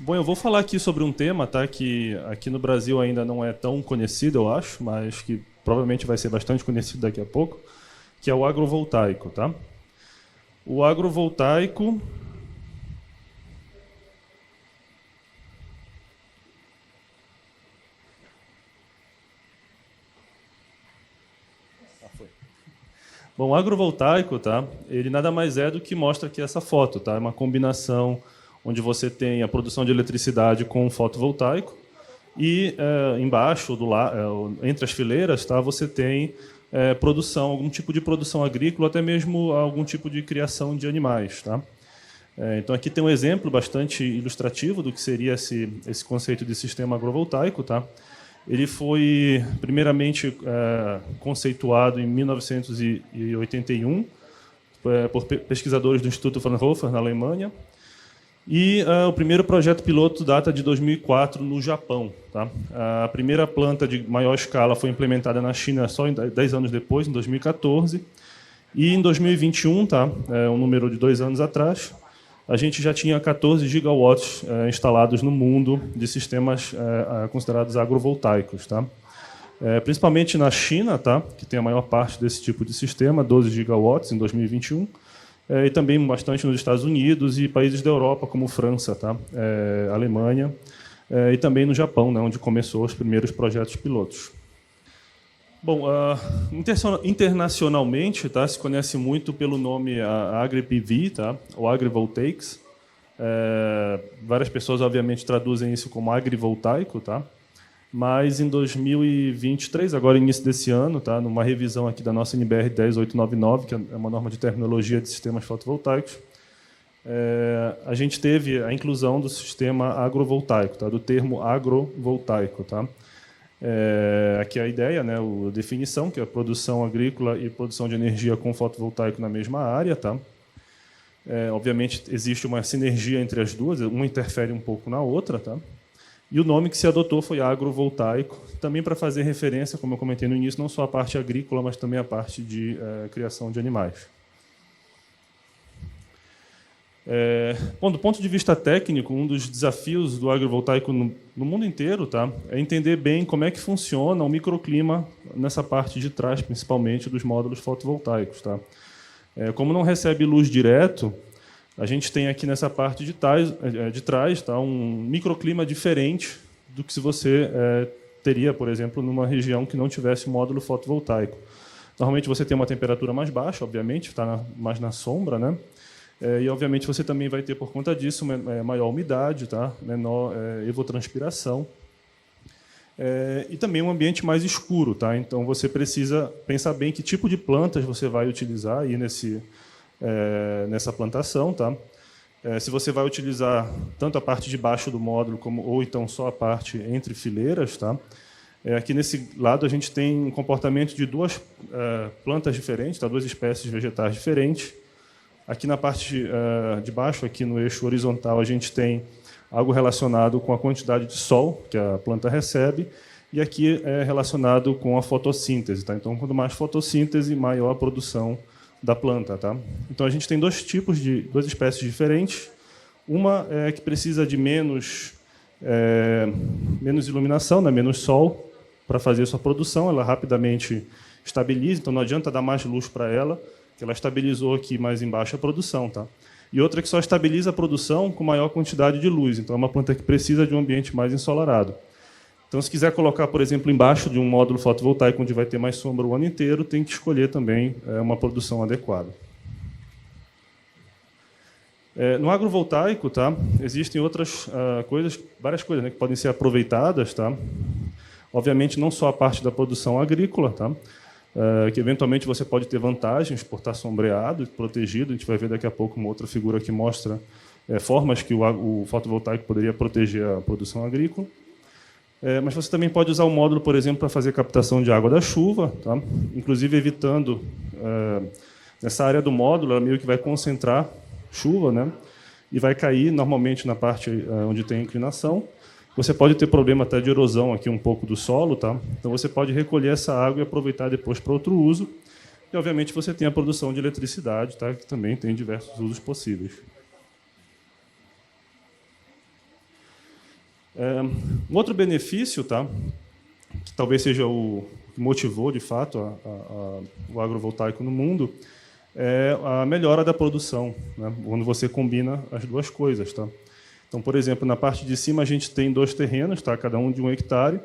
Bom, eu vou falar aqui sobre um tema, tá, que aqui no Brasil ainda não é tão conhecido, eu acho, mas que provavelmente vai ser bastante conhecido daqui a pouco, que é o agrovoltaico, tá? O agrovoltaico. Bom, o agrovoltaico, tá? Ele nada mais é do que mostra aqui essa foto, tá? É uma combinação onde você tem a produção de eletricidade com o fotovoltaico e embaixo, entre as fileiras, tá? Você tem produção, algum tipo de produção agrícola, até mesmo algum tipo de criação de animais, tá? Então aqui tem um exemplo bastante ilustrativo do que seria esse conceito de sistema agrovoltaico, tá? Ele foi primeiramente conceituado em 1981 por pesquisadores do Instituto Fraunhofer, na Alemanha. E o primeiro projeto piloto data de 2004 no Japão. Tá? A primeira planta de maior escala foi implementada na China só 10 anos depois, em 2014. E em 2021, tá? Um número de 2 anos atrás, a gente já tinha 14 gigawatts instalados no mundo de sistemas considerados agrovoltaicos. Tá? Principalmente na China, tá? Que tem a maior parte desse tipo de sistema, 12 gigawatts em 2021, e também bastante nos Estados Unidos e países da Europa, como França, tá? Alemanha, e também no Japão, né? Onde começou os primeiros projetos pilotos. Bom, internacionalmente, tá, se conhece muito pelo nome AgriPV, tá, ou Agrivoltaics. Várias pessoas, obviamente, traduzem isso como agrivoltaico, tá? Mas em 2023, agora início desse ano, tá, numa revisão aqui da nossa NBR 10899, que é uma norma de terminologia de sistemas fotovoltaicos, a gente teve a inclusão do sistema agrovoltaico, tá, do termo agrovoltaico, tá? Aqui a ideia, né, a definição, que é a produção agrícola e produção de energia com fotovoltaico na mesma área. Tá? Obviamente, existe uma sinergia entre as duas, uma interfere um pouco na outra. Tá? E o nome que se adotou foi agrovoltaico, também para fazer referência, como eu comentei no início, não só a parte agrícola, mas também a parte de criação de animais. Bom, do ponto de vista técnico, um dos desafios do agrovoltaico no mundo inteiro, tá, é entender bem como é que funciona o microclima nessa parte de trás, principalmente dos módulos fotovoltaicos. Tá? Como não recebe luz direto, a gente tem aqui nessa parte de trás tá, um microclima diferente do que se você teria, por exemplo, numa região que não tivesse módulo fotovoltaico. Normalmente você tem uma temperatura mais baixa, obviamente, está mais na sombra, né? E, obviamente, você também vai ter, por conta disso, maior umidade, tá? Menor evotranspiração. E também um ambiente mais escuro. Tá? Então, você precisa pensar bem que tipo de plantas você vai utilizar aí nessa plantação. Tá? Se você vai utilizar tanto a parte de baixo do módulo, ou então só a parte entre fileiras. Tá? Aqui nesse lado, a gente tem um comportamento de duas plantas diferentes, tá? Duas espécies vegetais diferentes. Aqui na parte de baixo, aqui no eixo horizontal, a gente tem algo relacionado com a quantidade de sol que a planta recebe, e aqui é relacionado com a fotossíntese. Tá? Então, quanto mais fotossíntese, maior a produção da planta. Tá? Então, a gente tem duas espécies diferentes. Uma que precisa de menos iluminação, né? Menos sol, para fazer sua produção. Ela rapidamente estabiliza, então não adianta dar mais luz para ela, que ela estabilizou aqui mais embaixo a produção. Tá? E outra que só estabiliza a produção com maior quantidade de luz. Então, é uma planta que precisa de um ambiente mais ensolarado. Então, se quiser colocar, por exemplo, embaixo de um módulo fotovoltaico onde vai ter mais sombra o ano inteiro, tem que escolher também uma produção adequada. No agrovoltaico, tá, existem outras várias coisas, né, que podem ser aproveitadas. Tá? Obviamente, não só a parte da produção agrícola, tá? Que eventualmente você pode ter vantagens por estar sombreado e protegido. A gente vai ver daqui a pouco uma outra figura que mostra formas que o fotovoltaico poderia proteger a produção agrícola. Mas você também pode usar o módulo, por exemplo, para fazer captação de água da chuva, tá? Inclusive evitando, nessa área do módulo, ela meio que vai concentrar chuva, né? E vai cair normalmente na parte onde tem inclinação. Você pode ter problema até de erosão aqui um pouco do solo, tá? Então você pode recolher essa água e aproveitar depois para outro uso. E, obviamente, você tem a produção de eletricidade, tá? Que também tem diversos usos possíveis. Um outro benefício, tá, que talvez seja o que motivou, de fato, o agrovoltaico no mundo, é a melhora da produção, né, quando você combina as duas coisas. Tá? Então, por exemplo, na parte de cima a gente tem 2 terrenos, tá, cada um de 1 hectare.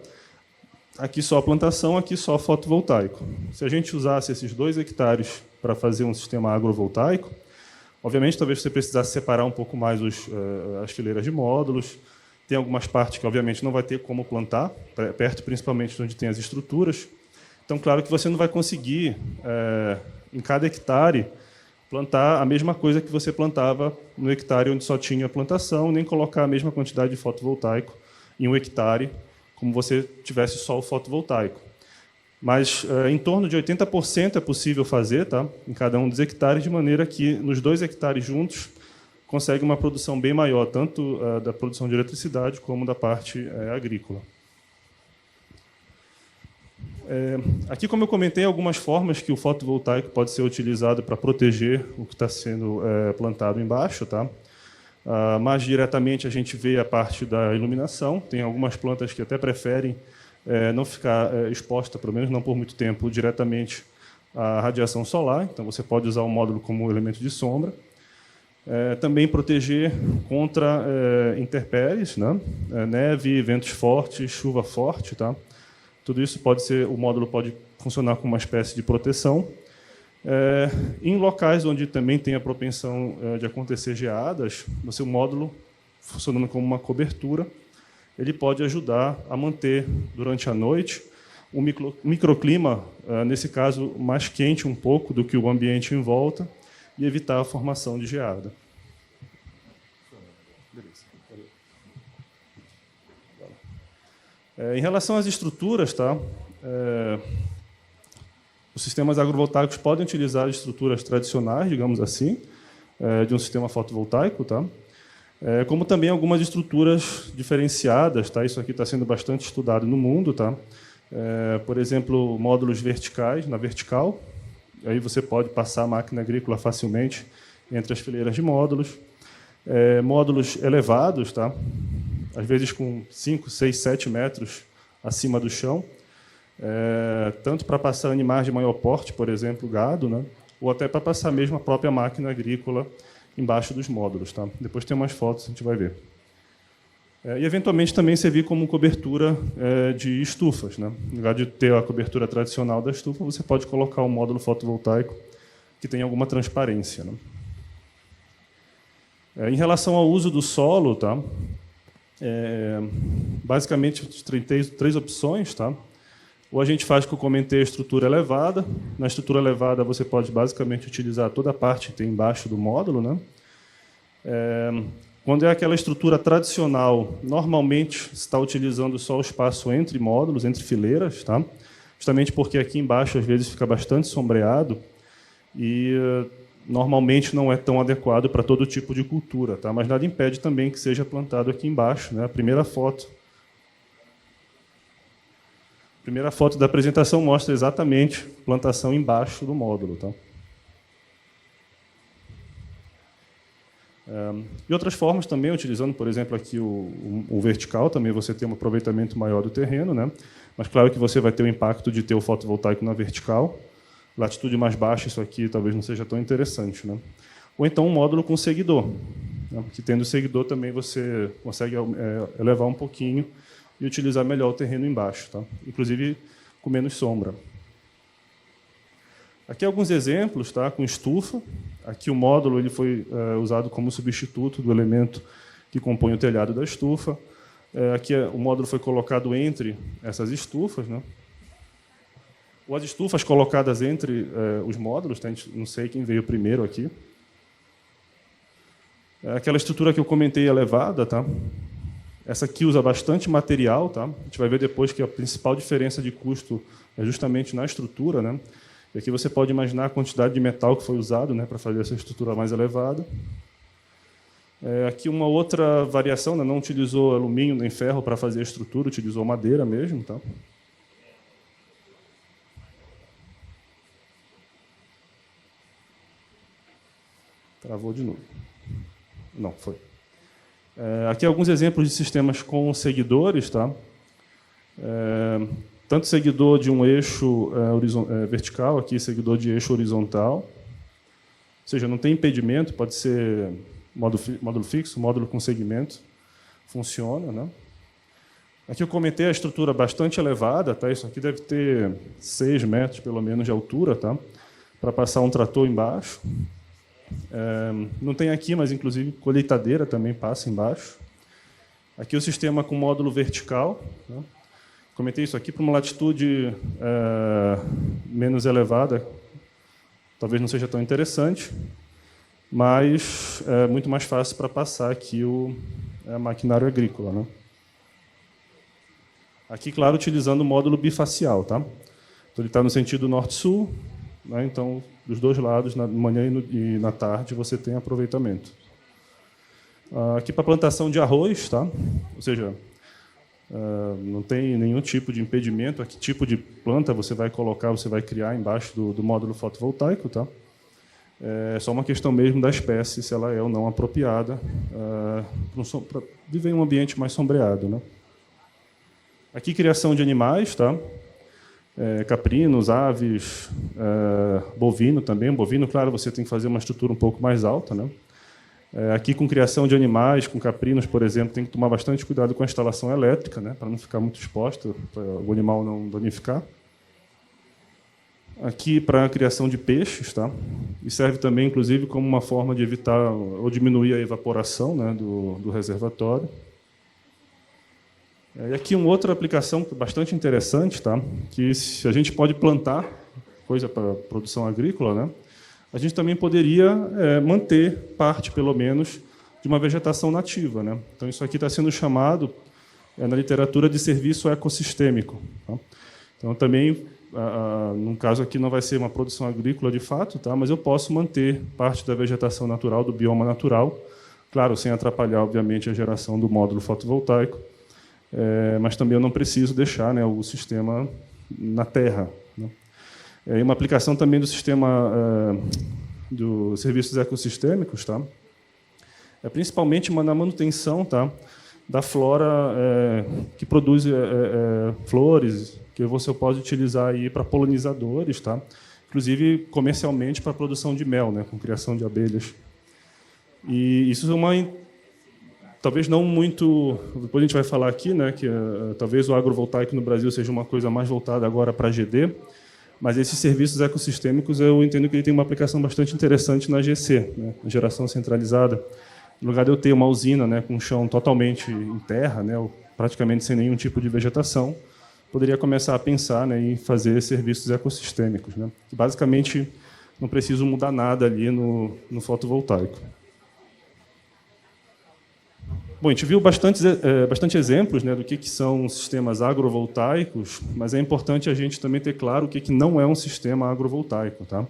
Aqui só plantação, aqui só fotovoltaico. Se a gente usasse esses 2 hectares para fazer um sistema agrovoltaico, obviamente, talvez você precisasse separar um pouco mais as fileiras de módulos. Tem algumas partes que, obviamente, não vai ter como plantar, perto principalmente de onde tem as estruturas. Então, claro que você não vai conseguir, em cada hectare, plantar a mesma coisa que você plantava no hectare onde só tinha plantação, nem colocar a mesma quantidade de fotovoltaico em 1 hectare, como você tivesse só o fotovoltaico. Mas em torno de 80% é possível fazer, tá, em cada um dos hectares, de maneira que, nos 2 hectares juntos, consegue uma produção bem maior, tanto da produção de eletricidade como da parte agrícola. Aqui, como eu comentei, algumas formas que o fotovoltaico pode ser utilizado para proteger o que está sendo plantado embaixo. Tá? Mais diretamente, a gente vê a parte da iluminação. Tem algumas plantas que até preferem não ficar exposta, pelo menos não por muito tempo, diretamente à radiação solar. Então, você pode usar o módulo como elemento de sombra. Também proteger contra intempéries, né? Neve, ventos fortes, chuva forte. Tá? Tudo isso o módulo pode funcionar como uma espécie de proteção. Em locais onde também tem a propensão de acontecer geadas, o módulo, funcionando como uma cobertura, ele pode ajudar a manter, durante a noite, um microclima, nesse caso, mais quente um pouco do que o ambiente em volta, e evitar a formação de geada. Em relação às estruturas, tá? Os sistemas agrovoltaicos podem utilizar estruturas tradicionais, digamos assim, de um sistema fotovoltaico, tá? Como também algumas estruturas diferenciadas, tá? Isso aqui está sendo bastante estudado no mundo, tá? Por exemplo, módulos verticais, na vertical. Aí você pode passar a máquina agrícola facilmente entre as fileiras de módulos. Módulos elevados, tá? Às vezes com 5, 6, 7 metros acima do chão, tanto para passar animais de maior porte, por exemplo, gado, né? Ou até para passar mesmo a própria máquina agrícola embaixo dos módulos. Tá? Depois tem umas fotos, a gente vai ver. E, eventualmente, também servir como cobertura de estufas. Né? No lugar de ter a cobertura tradicional da estufa, você pode colocar um módulo fotovoltaico que tem alguma transparência. Né? Em relação ao uso do solo, tá? Basicamente, tem 3 opções. Tá? Ou a gente faz, que eu comentei, a estrutura elevada. Na estrutura elevada, você pode basicamente utilizar toda a parte que tem embaixo do módulo. Né? Quando é aquela estrutura tradicional, normalmente se está utilizando só o espaço entre módulos, entre fileiras, tá? Justamente porque aqui embaixo, às vezes, fica bastante sombreado e normalmente não é tão adequado para todo tipo de cultura. Tá? Mas nada impede também que seja plantado aqui embaixo. Né? A primeira foto da apresentação mostra exatamente plantação embaixo do módulo. Tá? E outras formas também, utilizando, por exemplo, aqui o vertical, também você tem um aproveitamento maior do terreno. Né? Mas claro que você vai ter o impacto de ter o fotovoltaico na vertical. Latitude mais baixa, isso aqui talvez não seja tão interessante. Né? Ou então um módulo com seguidor, né? Que tendo seguidor também você consegue elevar um pouquinho e utilizar melhor o terreno embaixo, tá? Inclusive com menos sombra. Aqui alguns exemplos, tá? Com estufa. Aqui o módulo ele foi usado como substituto do elemento que compõe o telhado da estufa. Aqui o módulo foi colocado entre essas estufas. Né? Ou as estufas colocadas entre os módulos. Tá? Não sei quem veio primeiro aqui. Aquela estrutura que eu comentei elevada, tá? Essa aqui usa bastante material, tá? A gente vai ver depois que a principal diferença de custo é justamente na estrutura, né? E aqui você pode imaginar a quantidade de metal que foi usado, né, para fazer essa estrutura mais elevada. Aqui uma outra variação, né? Não utilizou alumínio nem ferro para fazer a estrutura, utilizou madeira mesmo, tá? Travou de novo. Não, foi. Aqui alguns exemplos de sistemas com seguidores, tá? Tanto seguidor de um eixo vertical, aqui seguidor de eixo horizontal, ou seja, não tem impedimento, pode ser módulo fixo, módulo com segmento, funciona, né? Aqui eu comentei a estrutura bastante elevada, tá? Isso aqui deve ter 6 metros, pelo menos, de altura, tá? Para passar um trator embaixo. Não tem aqui, mas, inclusive, colheitadeira também passa embaixo. Aqui o sistema com módulo vertical, né? Comentei isso aqui para uma latitude menos elevada, talvez não seja tão interessante, mas é muito mais fácil para passar aqui o maquinário agrícola, né? Aqui, claro, utilizando o módulo bifacial, tá? Então, ele está no sentido norte-sul, né? Então, dos dois lados, na manhã e na tarde, você tem aproveitamento. Aqui para plantação de arroz, tá? Ou seja, não tem nenhum tipo de impedimento a que tipo de planta você vai colocar, você vai criar embaixo do módulo fotovoltaico, tá? É só uma questão mesmo da espécie, se ela é ou não apropriada para viver em um ambiente mais sombreado, né? Aqui, criação de animais, tá? Caprinos, aves, bovino também. Bovino, claro, você tem que fazer uma estrutura um pouco mais alta, né? Aqui, com criação de animais, com caprinos, por exemplo, tem que tomar bastante cuidado com a instalação elétrica, né? Para não ficar muito exposto, para o animal não danificar. Aqui, para a criação de peixes, tá? E serve também, inclusive, como uma forma de evitar ou diminuir a evaporação, né, do reservatório. E aqui uma outra aplicação bastante interessante, tá? Que se a gente pode plantar coisa para produção agrícola, né? A gente também poderia manter parte, pelo menos, de uma vegetação nativa, né? Então isso aqui está sendo chamado na literatura de serviço ecossistêmico, tá? Então também, no caso aqui não vai ser uma produção agrícola de fato, tá? Mas eu posso manter parte da vegetação natural, do bioma natural, claro, sem atrapalhar, obviamente, a geração do módulo fotovoltaico. Mas também eu não preciso deixar, né, o sistema na terra, né? Uma aplicação também do sistema dos serviços ecossistêmicos, tá? Principalmente na manutenção, tá, da flora que produz flores, que você pode utilizar aí para polinizadores, tá? Inclusive comercialmente para a produção de mel, né, com criação de abelhas. E isso é uma talvez não muito, depois a gente vai falar aqui, né, que talvez o agrovoltaico no Brasil seja uma coisa mais voltada agora para a GD, mas esses serviços ecossistêmicos eu entendo que ele tem uma aplicação bastante interessante na GC, né, na geração centralizada. No lugar de eu ter uma usina, né, com chão totalmente em terra, né, ou praticamente sem nenhum tipo de vegetação, poderia começar a pensar, né, em fazer serviços ecossistêmicos, né, que basicamente não preciso mudar nada ali no fotovoltaico. Bom, a gente viu bastante exemplos, né, do que são sistemas agrovoltaicos, mas é importante a gente também ter claro o que não é um sistema agrovoltaico, tá?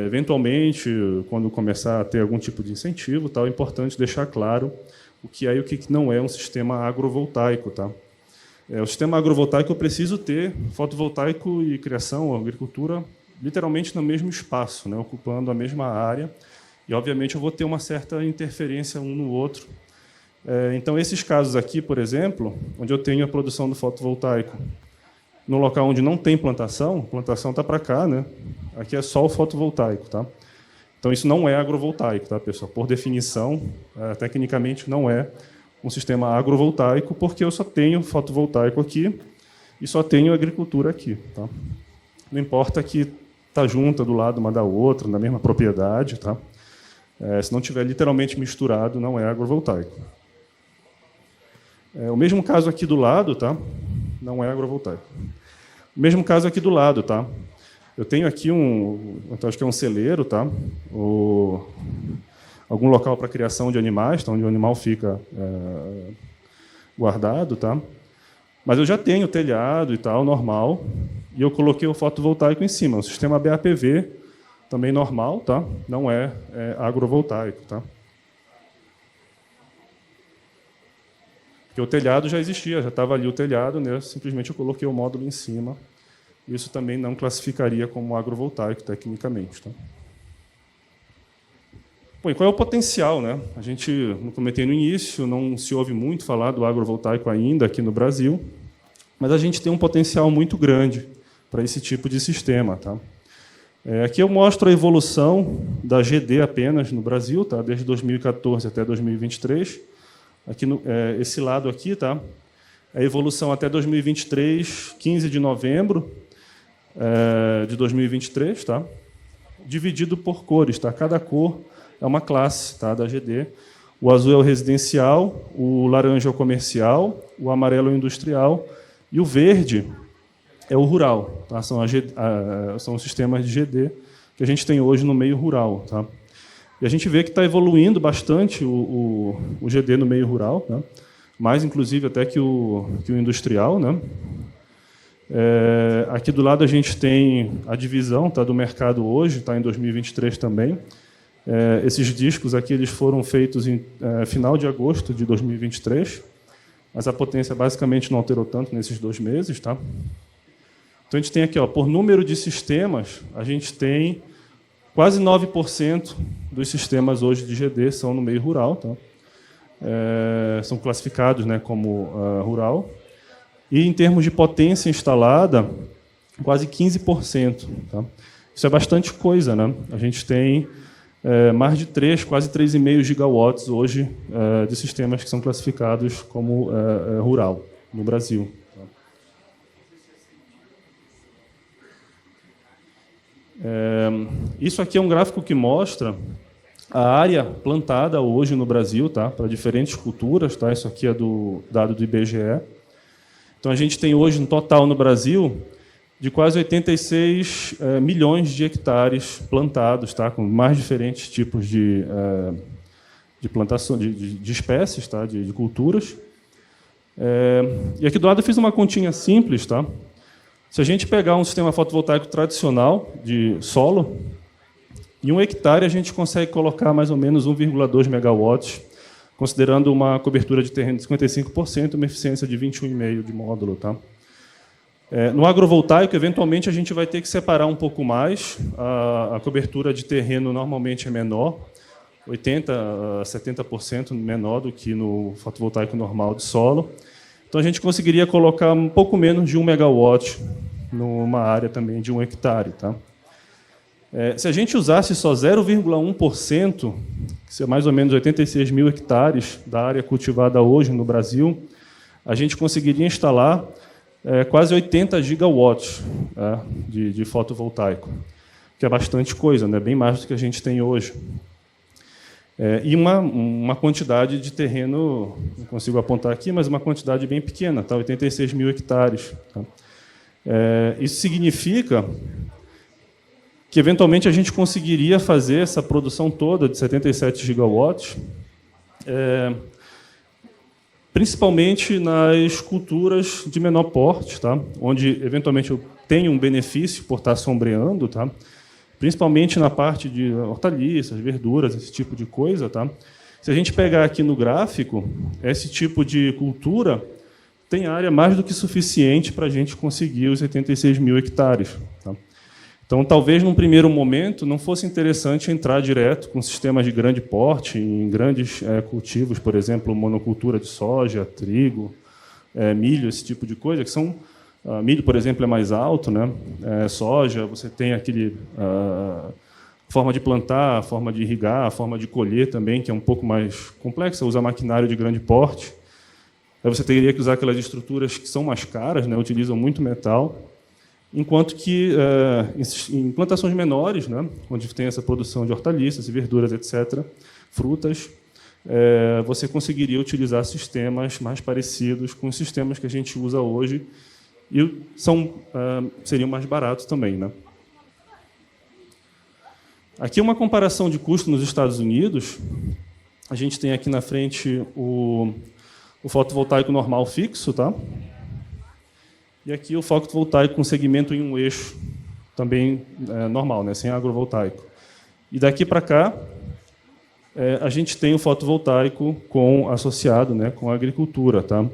Eventualmente, quando começar a ter algum tipo de incentivo, tá, é importante deixar claro o que é e o que não é um sistema agrovoltaico, tá? O sistema agrovoltaico eu preciso ter fotovoltaico e criação, agricultura, literalmente no mesmo espaço, né, ocupando a mesma área, e obviamente eu vou ter uma certa interferência um no outro. Então, esses casos aqui, por exemplo, onde eu tenho a produção do fotovoltaico no local onde não tem plantação, a plantação está para cá, né? Aqui é só o fotovoltaico, tá? Então, isso não é agrovoltaico, tá, pessoal? Por definição, tecnicamente, não é um sistema agrovoltaico, porque eu só tenho fotovoltaico aqui e só tenho agricultura aqui, tá? Não importa que está junta do lado uma da outra, na mesma propriedade, tá? Se não tiver literalmente misturado, não é agrovoltaico. O mesmo caso aqui do lado, tá? Não é agrovoltaico. O mesmo caso aqui do lado, tá? Eu tenho aqui então acho que é um celeiro, tá? Algum local para criação de animais, tá? Onde o animal fica guardado, tá? Mas eu já tenho telhado e tal, normal, e eu coloquei o fotovoltaico em cima. O sistema BAPV, também normal, tá? Não é agrovoltaico, tá? Porque o telhado já existia, já estava ali o telhado, né? Simplesmente eu coloquei o módulo em cima. Isso também não classificaria como agrovoltaico, tecnicamente, tá? Bom, e qual é o potencial, né? A gente, como comentei no início, não se ouve muito falar do agrovoltaico ainda aqui no Brasil, mas a gente tem um potencial muito grande para esse tipo de sistema, tá? Aqui eu mostro a evolução da GD apenas no Brasil, tá? Desde 2014 até 2023. Aqui esse lado aqui, tá? A evolução até 2023, 15 de novembro de 2023, tá? Dividido por cores, tá? Cada cor é uma classe, tá? Da GD. O azul é o residencial, o laranja é o comercial, o amarelo é o industrial e o verde é o rural. Tá? São os sistemas de GD que a gente tem hoje no meio rural. Tá? E a gente vê que está evoluindo bastante o GD no meio rural, né? Mais, inclusive, até que o industrial. Né? Aqui do lado a gente tem a divisão, tá, do mercado hoje, está em 2023 também. Esses discos aqui eles foram feitos em final de agosto de 2023, mas a potência basicamente não alterou tanto nesses 2 meses. Tá? Então, a gente tem aqui, ó, por número de sistemas, a gente tem quase 9% dos sistemas hoje de GD são no meio rural. Tá? São classificados, né, como rural. E, em termos de potência instalada, quase 15%. Tá? Isso é bastante coisa. Né? A gente tem mais de 3, quase 3,5 gigawatts hoje de sistemas que são classificados como rural no Brasil. Isso aqui é um gráfico que mostra a área plantada hoje no Brasil, tá? Para diferentes culturas. Tá? Isso aqui é do dado do IBGE. Então, a gente tem hoje, no total, no Brasil, de quase 86 milhões de hectares plantados, tá? Com mais diferentes tipos de plantação, de espécies, tá? De culturas. E aqui do lado eu fiz uma continha simples. Tá? Se a gente pegar um sistema fotovoltaico tradicional de solo, em 1 hectare a gente consegue colocar mais ou menos 1,2 megawatts, considerando uma cobertura de terreno de 55% e uma eficiência de 21,5% de módulo. Tá? No agrovoltaico, eventualmente, a gente vai ter que separar um pouco mais. A cobertura de terreno normalmente é menor, 80% a 70% menor do que no fotovoltaico normal de solo. Então, a gente conseguiria colocar um pouco menos de 1 megawatt numa área também de 1 hectare. Tá? Se a gente usasse só 0,1%, que é mais ou menos 86 mil hectares da área cultivada hoje no Brasil, a gente conseguiria instalar quase 80 gigawatts de fotovoltaico, que é bastante coisa, né? Bem mais do que a gente tem hoje. E uma quantidade de terreno, não consigo apontar aqui, mas uma quantidade bem pequena, tá? 86 mil hectares. Tá? Isso significa que, eventualmente, a gente conseguiria fazer essa produção toda de 77 gigawatts, principalmente nas culturas de menor porte, tá? Onde, eventualmente, eu tenho um benefício por estar sombreando, tá? Principalmente na parte de hortaliças, verduras, esse tipo de coisa. Tá? Se a gente pegar aqui no gráfico, esse tipo de cultura tem área mais do que suficiente para a gente conseguir os 86 mil hectares. Tá? Então, talvez, num primeiro momento, não fosse interessante entrar direto com sistemas de grande porte, em grandes cultivos, por exemplo, monocultura de soja, trigo, milho, esse tipo de coisa, que são... milho, por exemplo, é mais alto, né? Soja, você tem aquele forma de plantar, a forma de irrigar, a forma de colher também, que é um pouco mais complexa, usa maquinário de grande porte. Aí você teria que usar aquelas estruturas que são mais caras, né? Utilizam muito metal, enquanto que em plantações menores, né? Onde tem essa produção de hortaliças e verduras, etc., frutas, você conseguiria utilizar sistemas mais parecidos com os sistemas que a gente usa hoje, e seriam mais baratos também. Né? Aqui uma comparação de custo nos Estados Unidos. A gente tem aqui na frente o fotovoltaico normal fixo, tá? E aqui o fotovoltaico com segmento em um eixo, também normal, né? Sem agrovoltaico. E daqui para cá, a gente tem o fotovoltaico associado, né, com a agricultura. Tá?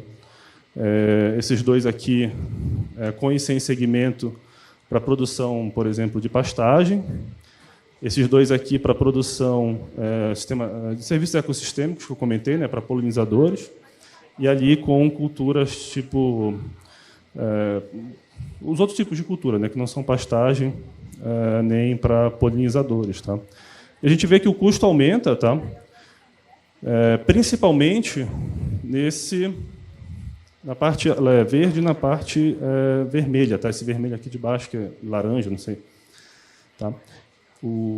Esses dois aqui, com e sem segmento para produção, por exemplo, de pastagem, Esses dois aqui para produção de serviços ecossistêmicos, que eu comentei, né, para polinizadores, e ali com culturas tipo... os outros tipos de cultura, né, que não são pastagem nem para polinizadores. Tá? E a gente vê que o custo aumenta, tá? Principalmente na parte verde e na parte vermelha. Tá? Esse vermelho aqui de baixo, que é laranja, não sei. Tá?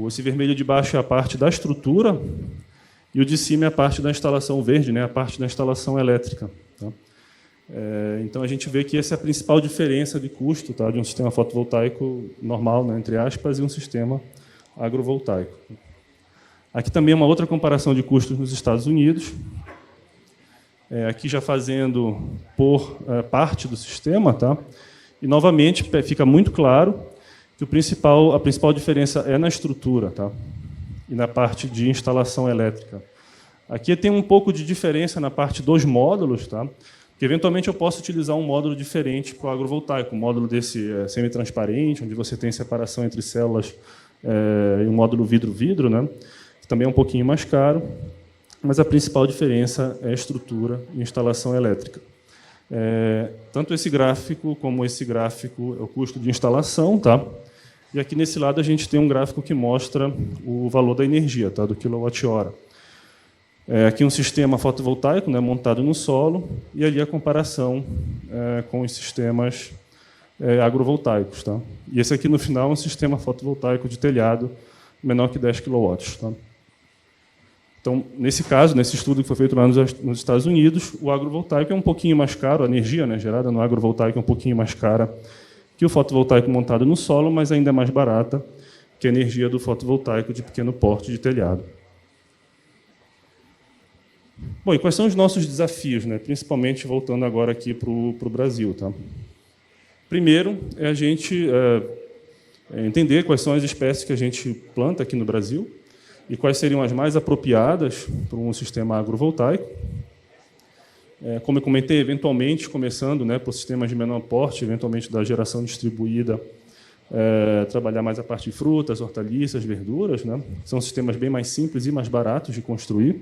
Esse vermelho de baixo é a parte da estrutura e o de cima é a parte da instalação verde, né, a parte da instalação elétrica. Tá? Então, a gente vê que essa é a principal diferença de custo, tá, de um sistema fotovoltaico normal, né, entre aspas, e um sistema agrovoltaico. Aqui também é uma outra comparação de custos nos Estados Unidos. Aqui já fazendo por parte do sistema. Tá? E, novamente, fica muito claro que a principal diferença é na estrutura, tá? E na parte de instalação elétrica. Aqui tem um pouco de diferença na parte dos módulos, tá? Porque, eventualmente, eu posso utilizar um módulo diferente para o agrovoltaico, um módulo desse semi-transparente, onde você tem separação entre células, e um módulo vidro-vidro, né? Que também é um pouquinho mais caro, mas a principal diferença é a estrutura e instalação elétrica. Tanto esse gráfico como esse gráfico é o custo de instalação, tá? E aqui nesse lado a gente tem um gráfico que mostra o valor da energia, tá? Do quilowatt-hora. Aqui um sistema fotovoltaico, né, montado no solo, e ali a comparação com os sistemas agrovoltaicos. Tá? E esse aqui, no final, é um sistema fotovoltaico de telhado menor que 10 kW. Tá? Então, nesse caso, nesse estudo que foi feito lá nos Estados Unidos, o agrovoltaico é um pouquinho mais caro, a energia, né, gerada no agrovoltaico é um pouquinho mais cara que o fotovoltaico montado no solo, mas ainda é mais barata que a energia do fotovoltaico de pequeno porte de telhado. Bom, e quais são os nossos desafios, né? Principalmente voltando agora aqui para o Brasil. Tá? Primeiro, é a gente entender quais são as espécies que a gente planta aqui no Brasil e quais seriam as mais apropriadas para um sistema agrovoltaico. Como eu comentei, eventualmente, começando, né, por sistemas de menor porte, eventualmente da geração distribuída, trabalhar mais a parte de frutas, hortaliças, verduras. Né? São sistemas bem mais simples e mais baratos de construir.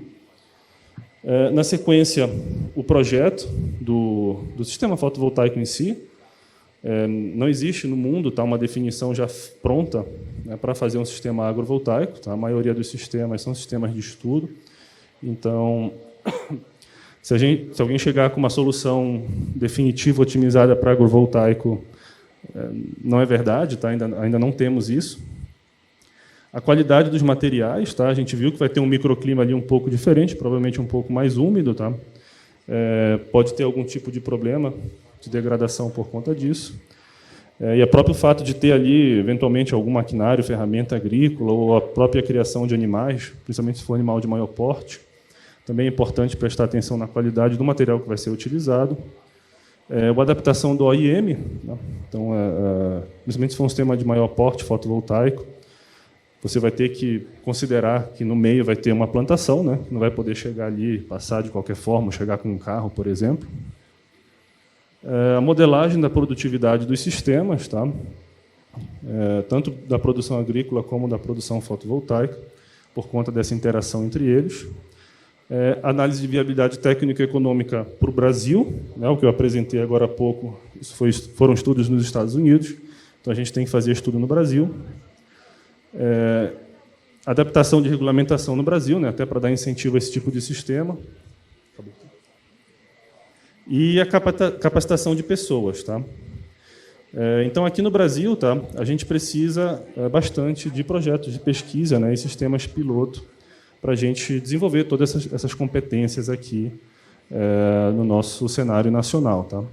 Na sequência, o projeto do sistema fotovoltaico em si. Não existe no mundo, tá, uma definição já pronta, né, para fazer um sistema agrovoltaico. Tá? A maioria dos sistemas são sistemas de estudo. Então, se alguém chegar com uma solução definitiva, otimizada para agrovoltaico, não é verdade, tá? Ainda não temos isso. A qualidade dos materiais, tá? A gente viu que vai ter um microclima ali um pouco diferente, provavelmente um pouco mais úmido. Tá? Pode ter algum tipo de problema de degradação por conta disso. E o próprio fato de ter ali, eventualmente, algum maquinário, ferramenta agrícola, ou a própria criação de animais, principalmente se for animal de maior porte, também é importante prestar atenção na qualidade do material que vai ser utilizado. A adaptação do OIM, né? Então, principalmente se for um sistema de maior porte fotovoltaico, você vai ter que considerar que no meio vai ter uma plantação, né? Não vai poder chegar ali e passar de qualquer forma, chegar com um carro, por exemplo. A modelagem da produtividade dos sistemas, tá? Tanto da produção agrícola como da produção fotovoltaica, por conta dessa interação entre eles. Análise de viabilidade técnica e econômica para o Brasil, né? O que eu apresentei agora há pouco, foram estudos nos Estados Unidos, então a gente tem que fazer estudo no Brasil. Adaptação de regulamentação no Brasil, né? Até para dar incentivo a esse tipo de sistema. E a capacitação de pessoas. Tá? Então, aqui no Brasil, tá, a gente precisa bastante de projetos de pesquisa, né, e sistemas piloto para a gente desenvolver todas essas competências aqui no nosso cenário nacional. Tá?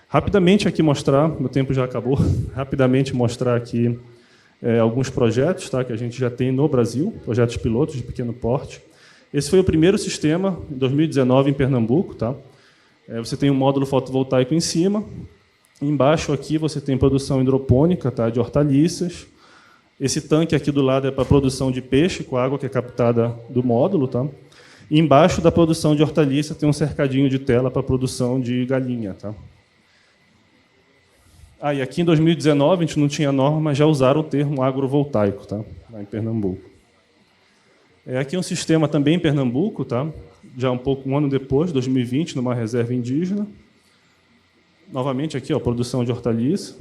Rapidamente aqui mostrar, meu tempo já acabou, rapidamente mostrar aqui alguns projetos, tá, que a gente já tem no Brasil, projetos pilotos de pequeno porte. Esse foi o primeiro sistema, em 2019, em Pernambuco. Tá? Você tem um módulo fotovoltaico em cima. Embaixo aqui você tem produção hidropônica, tá, de hortaliças. Esse tanque aqui do lado é para produção de peixe, com a água que é captada do módulo. Tá? E embaixo da produção de hortaliça tem um cercadinho de tela para produção de galinha. Tá? E aqui em 2019 a gente não tinha norma, mas já usaram o termo agrovoltaico, tá? Lá em Pernambuco. Aqui é um sistema também em Pernambuco, tá? Já um ano depois, 2020, numa reserva indígena. Novamente aqui, ó, produção de hortaliça.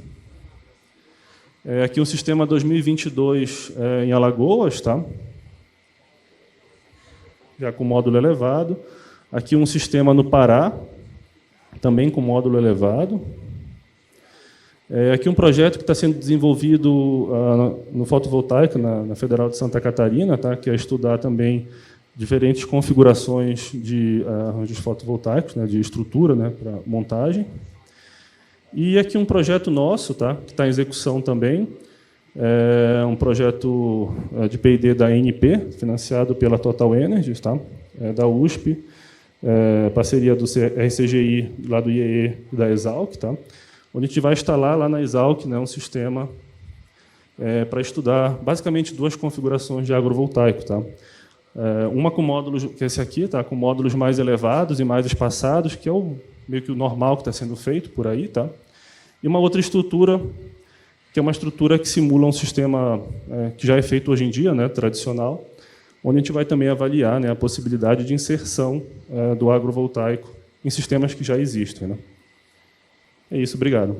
Aqui um sistema 2022 em Alagoas, tá? Já com módulo elevado. Aqui um sistema no Pará, também com módulo elevado. Aqui um projeto que está sendo desenvolvido no fotovoltaico, na Federal de Santa Catarina, tá? Que é estudar também diferentes configurações de arranjos fotovoltaicos, né? De estrutura, né? Para montagem. E aqui um projeto nosso, tá? Que está em execução também, um projeto de P&D da ANP, financiado pela Total Energies, tá? Da USP, parceria do RCGI, lá do IEE e da Exalc, tá? Onde a gente vai instalar lá na Exalc, né, um sistema para estudar basicamente duas configurações de agrovoltaico, tá? Uma com módulos, que é esse aqui, tá? Com módulos mais elevados e mais espaçados, que é meio que o normal que está sendo feito por aí, tá? E uma outra estrutura, que é uma estrutura que simula um sistema que já é feito hoje em dia, né, tradicional, onde a gente vai também avaliar, né, a possibilidade de inserção do agrovoltaico em sistemas que já existem, né? É isso, obrigado.